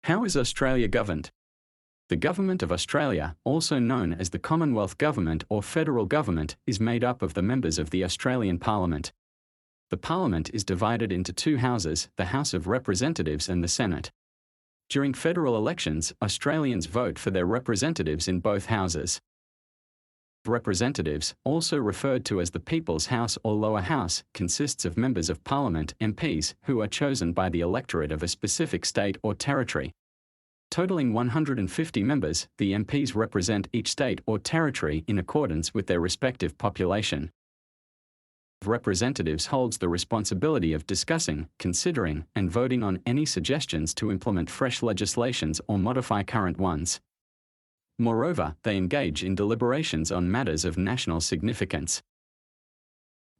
How is Australia governed? The Government of Australia, also known as the Commonwealth Government or Federal Government, is made up of the members of the Australian Parliament. The Parliament is divided into two houses, the House of Representatives and the Senate. During federal elections, Australians vote for their representatives in both houses. Representatives, also referred to as the People's House or Lower House, consists of members of Parliament, MPs, who are chosen by the electorate of a specific state or territory. Totaling 150 members, the MPs represent each state or territory in accordance with their respective population. Representatives holds the responsibility of discussing, considering, and voting on any suggestions to implement fresh legislations or modify current ones. Moreover, they engage in deliberations on matters of national significance.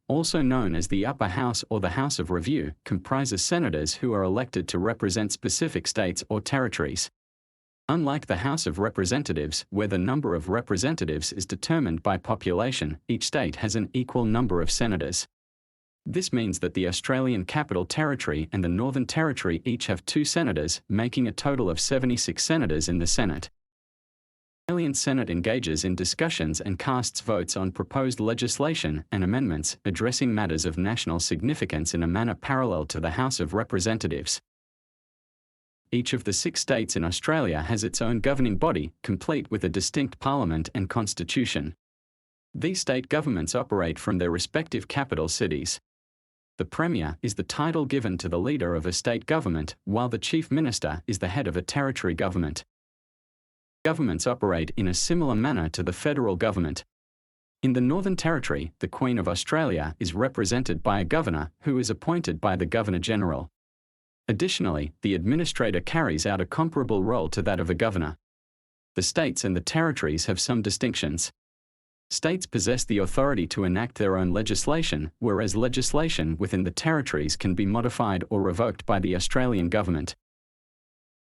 Also known as the Upper House or the House of Review, comprises senators who are elected to represent specific states or territories. Unlike the House of Representatives, where the number of representatives is determined by population, each state has an equal number of senators. This means that the Australian Capital Territory and the Northern Territory each have 2 senators, making a total of 76 senators in the Senate. The Australian Senate engages in discussions and casts votes on proposed legislation and amendments addressing matters of national significance in a manner parallel to the House of Representatives. Each of the 6 states in Australia has its own governing body, complete with a distinct parliament and constitution. These state governments operate from their respective capital cities. The Premier is the title given to the leader of a state government, while the Chief Minister is the head of a territory government. Governments operate in a similar manner to the federal government. In the Northern Territory, the Queen of Australia is represented by a governor who is appointed by the Governor-General. Additionally, the administrator carries out a comparable role to that of a governor. The states and the territories have some distinctions. States possess the authority to enact their own legislation, whereas legislation within the territories can be modified or revoked by the Australian government.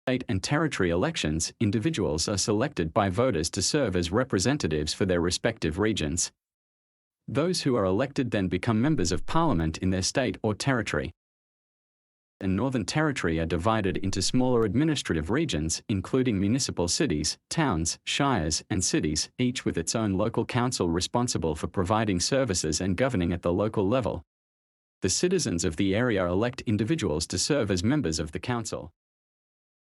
State and territory elections, individuals are selected by voters to serve as representatives for their respective regions. Those who are elected then become members of Parliament in their state or territory. The Northern Territory are divided into smaller administrative regions, including municipal cities, towns, shires, and cities, each with its own local council responsible for providing services and governing at the local level. The citizens of the area elect individuals to serve as members of the council.